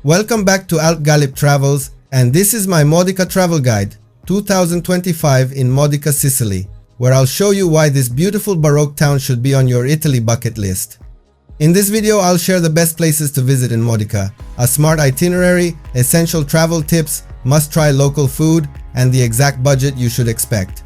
Welcome back to Alp Galip Travels, and this is my Modica Travel Guide 2025 in Modica, Sicily, where I'll show you why this beautiful Baroque town should be on your Italy bucket list. In this video, I'll share the best places to visit in Modica, a smart itinerary, essential travel tips, must-try local food, and the exact budget you should expect.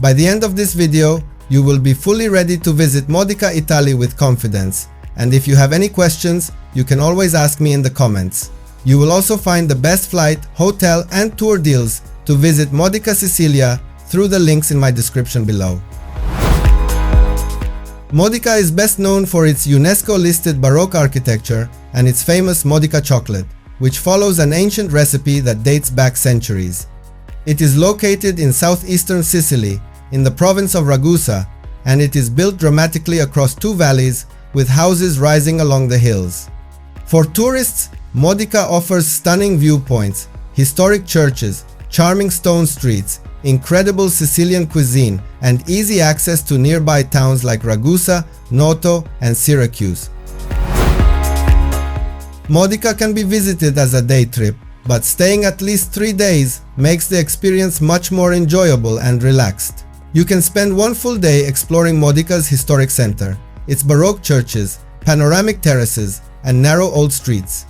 By the end of this video, you will be fully ready to visit Modica, Italy with confidence. And if you have any questions, you can always ask me in the comments. You will also find the best flight, hotel, and tour deals to visit Modica Sicily through the links in my description below. Modica is best known for its UNESCO-listed Baroque architecture and its famous Modica chocolate, which follows an ancient recipe that dates back centuries. It is located in southeastern Sicily, in the province of Ragusa, and it is built dramatically across two valleys, with houses rising along the hills. For tourists, Modica offers stunning viewpoints, historic churches, charming stone streets, incredible Sicilian cuisine, and easy access to nearby towns like Ragusa, Noto, and Syracuse. Modica can be visited as a day trip, but staying at least 3 days makes the experience much more enjoyable and relaxed. You can spend one full day exploring Modica's historic center, its Baroque churches, panoramic terraces, and narrow old streets.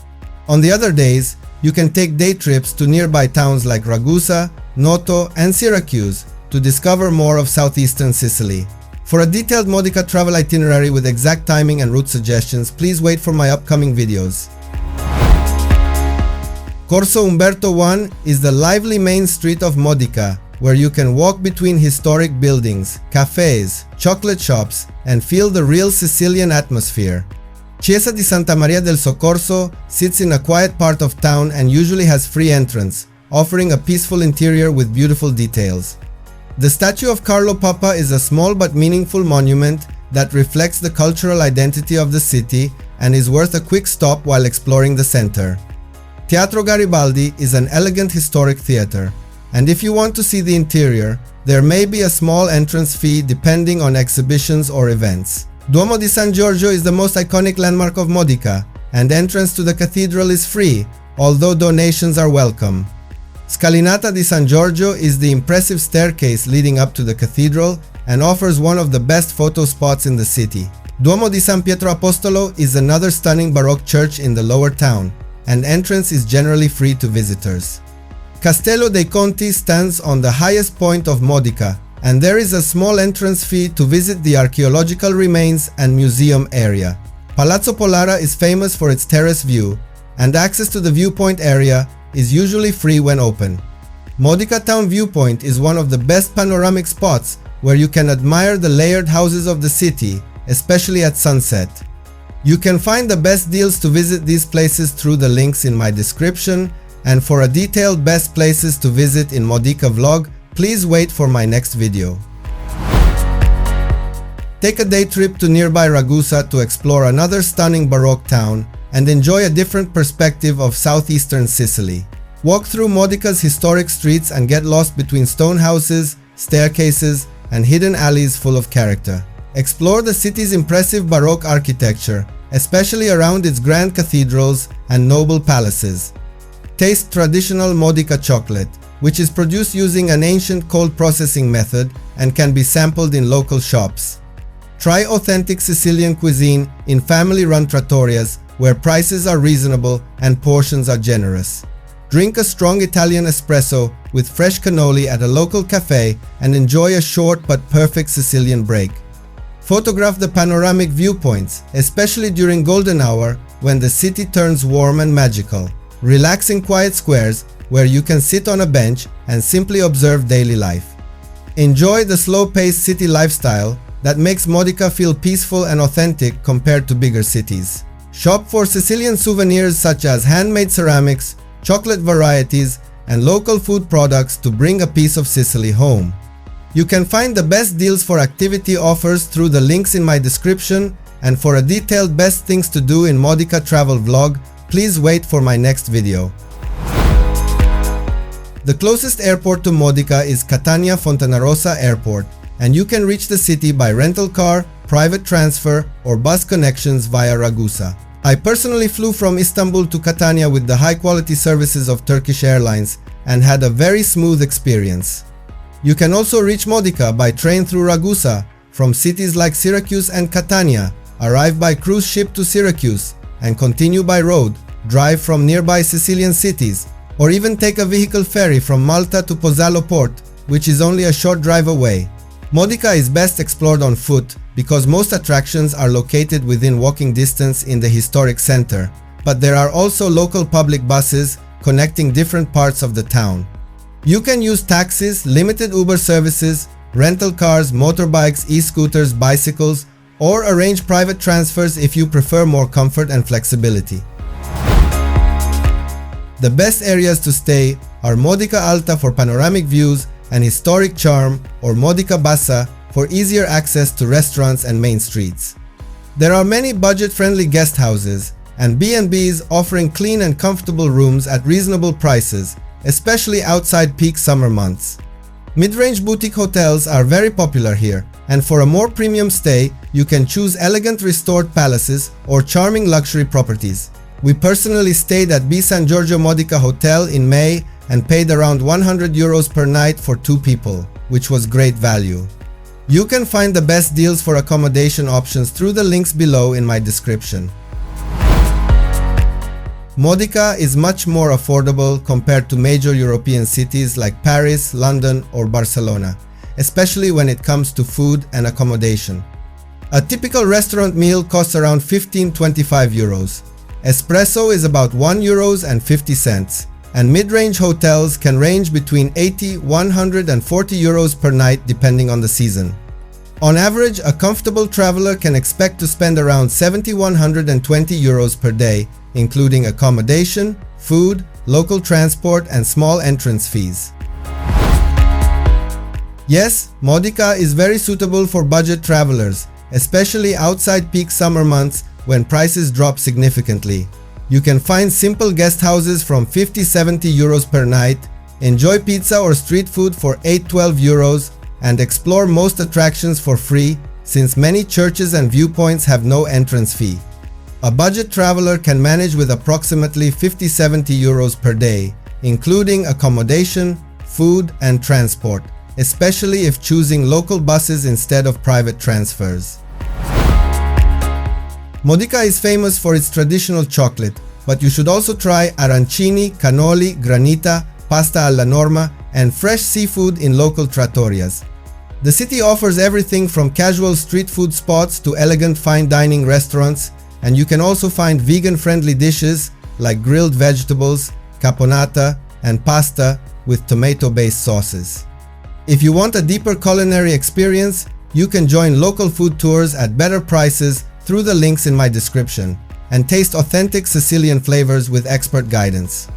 On the other days, you can take day trips to nearby towns like Ragusa, Noto, and Syracuse to discover more of southeastern Sicily. For a detailed Modica travel itinerary with exact timing and route suggestions, please wait for my upcoming videos. Corso Umberto I is the lively main street of Modica, where you can walk between historic buildings, cafes, chocolate shops, and feel the real Sicilian atmosphere. Chiesa di Santa Maria del Soccorso sits in a quiet part of town and usually has free entrance, offering a peaceful interior with beautiful details. The statue of Carlo Papa is a small but meaningful monument that reflects the cultural identity of the city and is worth a quick stop while exploring the center. Teatro Garibaldi is an elegant historic theater, and if you want to see the interior, there may be a small entrance fee depending on exhibitions or events. Duomo di San Giorgio is the most iconic landmark of Modica, and entrance to the cathedral is free, although donations are welcome. Scalinata di San Giorgio is the impressive staircase leading up to the cathedral and offers one of the best photo spots in the city. Duomo di San Pietro Apostolo is another stunning Baroque church in the lower town, and entrance is generally free to visitors. Castello dei Conti stands on the highest point of Modica, and there is a small entrance fee to visit the archaeological remains and museum area. Palazzo Polara is famous for its terrace view, and access to the Viewpoint area is usually free when open. Modica Town Viewpoint is one of the best panoramic spots where you can admire the layered houses of the city, especially at sunset. You can find the best deals to visit these places through the links in my description, and for a detailed best places to visit in Modica vlog, please wait for my next video. Take a day trip to nearby Ragusa to explore another stunning Baroque town and enjoy a different perspective of southeastern Sicily. Walk through Modica's historic streets and get lost between stone houses, staircases, and hidden alleys full of character. Explore the city's impressive Baroque architecture, especially around its grand cathedrals and noble palaces. Taste traditional Modica chocolate, which is produced using an ancient cold processing method and can be sampled in local shops. Try authentic Sicilian cuisine in family-run trattorias where prices are reasonable and portions are generous. Drink a strong Italian espresso with fresh cannoli at a local cafe and enjoy a short but perfect Sicilian break. Photograph the panoramic viewpoints, especially during golden hour when the city turns warm and magical. Relax in quiet squares where you can sit on a bench and simply observe daily life. Enjoy the slow-paced city lifestyle that makes Modica feel peaceful and authentic compared to bigger cities. Shop for Sicilian souvenirs such as handmade ceramics, chocolate varieties, and local food products to bring a piece of Sicily home. You can find the best deals for activity offers through the links in my description, and for a detailed best things to do in Modica travel vlog, please wait for my next video. The closest airport to Modica is Catania Fontanarossa Airport, and you can reach the city by rental car, private transfer, or bus connections via Ragusa. I personally flew from Istanbul to Catania with the high-quality services of Turkish Airlines and had a very smooth experience. You can also reach Modica by train through Ragusa from cities like Syracuse and Catania, arrive by cruise ship to Syracuse, and continue by road, drive from nearby Sicilian cities, or even take a vehicle ferry from Malta to Pozzallo Port, which is only a short drive away. Modica is best explored on foot because most attractions are located within walking distance in the historic center, but there are also local public buses connecting different parts of the town. You can use taxis, limited Uber services, rental cars, motorbikes, e-scooters, bicycles, or arrange private transfers if you prefer more comfort and flexibility. The best areas to stay are Modica Alta for panoramic views and historic charm, or Modica Bassa for easier access to restaurants and main streets. There are many budget-friendly guest houses and B&Bs offering clean and comfortable rooms at reasonable prices, especially outside peak summer months. Mid-range boutique hotels are very popular here, and for a more premium stay, you can choose elegant restored palaces or charming luxury properties. We personally stayed at B San Giorgio Modica Hotel in May and paid around €100 per night for 2 people, which was great value. You can find the best deals for accommodation options through the links below in my description. Modica is much more affordable compared to major European cities like Paris, London, or Barcelona, especially when it comes to food and accommodation. A typical restaurant meal costs around €15–25. Espresso is about €1.50, and mid-range hotels can range between €80–140 per night depending on the season. On average, a comfortable traveler can expect to spend around €70–120 per day, including accommodation, food, local transport, and small entrance fees. Yes, Modica is very suitable for budget travelers, especially outside peak summer months when prices drop significantly. You can find simple guest houses from €50–70 per night, enjoy pizza or street food for €8–12, and explore most attractions for free since many churches and viewpoints have no entrance fee. A budget traveler can manage with approximately €50–70 per day, including accommodation, food, and transport, especially if choosing local buses instead of private transfers. Modica is famous for its traditional chocolate, but you should also try arancini, cannoli, granita, pasta alla norma, and fresh seafood in local trattorias. The city offers everything from casual street food spots to elegant fine dining restaurants, and you can also find vegan-friendly dishes like grilled vegetables, caponata, and pasta with tomato-based sauces. If you want a deeper culinary experience, you can join local food tours at better prices through the links in my description and taste authentic Sicilian flavors with expert guidance.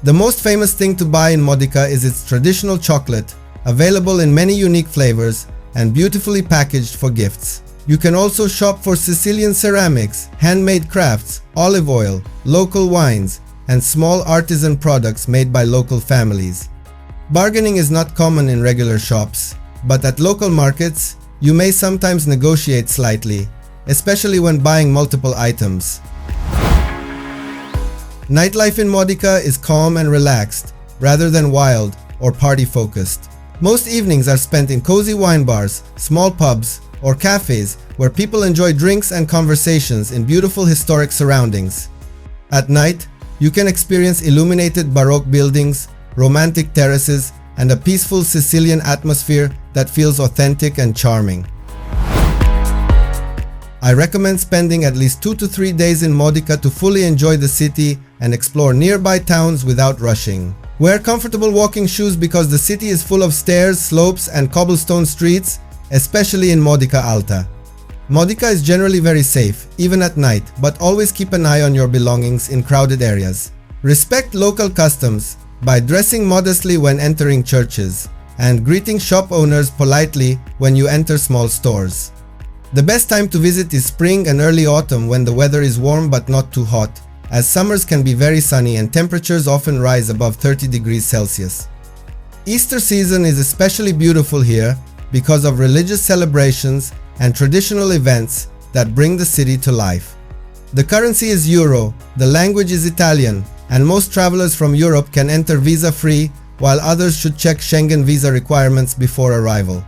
The most famous thing to buy in Modica is its traditional chocolate, available in many unique flavors and beautifully packaged for gifts. You can also shop for Sicilian ceramics, handmade crafts, olive oil, local wines, and small artisan products made by local families. Bargaining is not common in regular shops, but at local markets, you may sometimes negotiate slightly, especially when buying multiple items. Nightlife in Modica is calm and relaxed, rather than wild or party-focused. Most evenings are spent in cozy wine bars, small pubs, or cafes where people enjoy drinks and conversations in beautiful historic surroundings. At night, you can experience illuminated Baroque buildings, romantic terraces, and a peaceful Sicilian atmosphere that feels authentic and charming. I recommend spending at least 2 to 3 days in Modica to fully enjoy the city and explore nearby towns without rushing. Wear comfortable walking shoes because the city is full of stairs, slopes, and cobblestone streets, especially in Modica Alta. Modica is generally very safe, even at night, but always keep an eye on your belongings in crowded areas. Respect local customs by dressing modestly when entering churches and greeting shop owners politely when you enter small stores. The best time to visit is spring and early autumn when the weather is warm but not too hot, as summers can be very sunny and temperatures often rise above 30 degrees Celsius. Easter season is especially beautiful here because of religious celebrations and traditional events that bring the city to life. The currency is euro, the language is Italian, and most travelers from Europe can enter visa-free, while others should check Schengen visa requirements before arrival.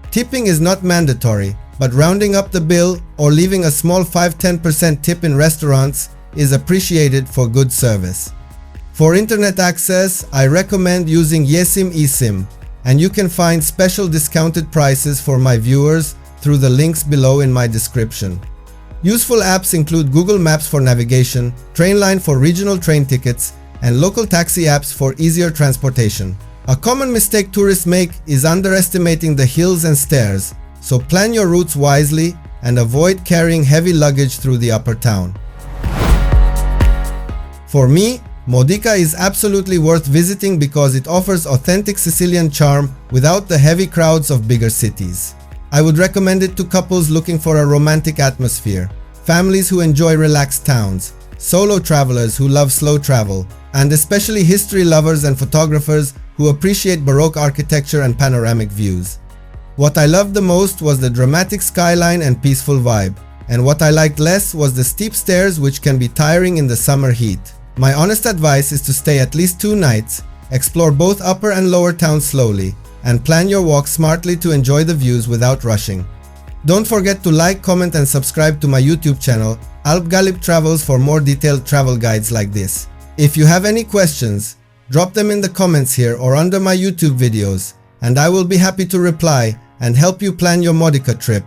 Tipping is not mandatory, but rounding up the bill or leaving a small 5-10% tip in restaurants is appreciated for good service. For internet access, I recommend using Yesim eSIM, and you can find special discounted prices for my viewers through the links below in my description. Useful apps include Google Maps for navigation, Trainline for regional train tickets, and local taxi apps for easier transportation. A common mistake tourists make is underestimating the hills and stairs, so plan your routes wisely and avoid carrying heavy luggage through the upper town. For me, Modica is absolutely worth visiting because it offers authentic Sicilian charm without the heavy crowds of bigger cities. I would recommend it to couples looking for a romantic atmosphere, families who enjoy relaxed towns, solo travelers who love slow travel, and especially history lovers and photographers who appreciate Baroque architecture and panoramic views. What I loved the most was the dramatic skyline and peaceful vibe, and what I liked less was the steep stairs, which can be tiring in the summer heat. My honest advice is to stay at least 2 nights, explore both upper and lower towns slowly, and plan your walk smartly to enjoy the views without rushing. Don't forget to like, comment and subscribe to my YouTube channel, Alp Galip Travels, for more detailed travel guides like this. If you have any questions, drop them in the comments here or under my YouTube videos, and I will be happy to reply and help you plan your Modica trip.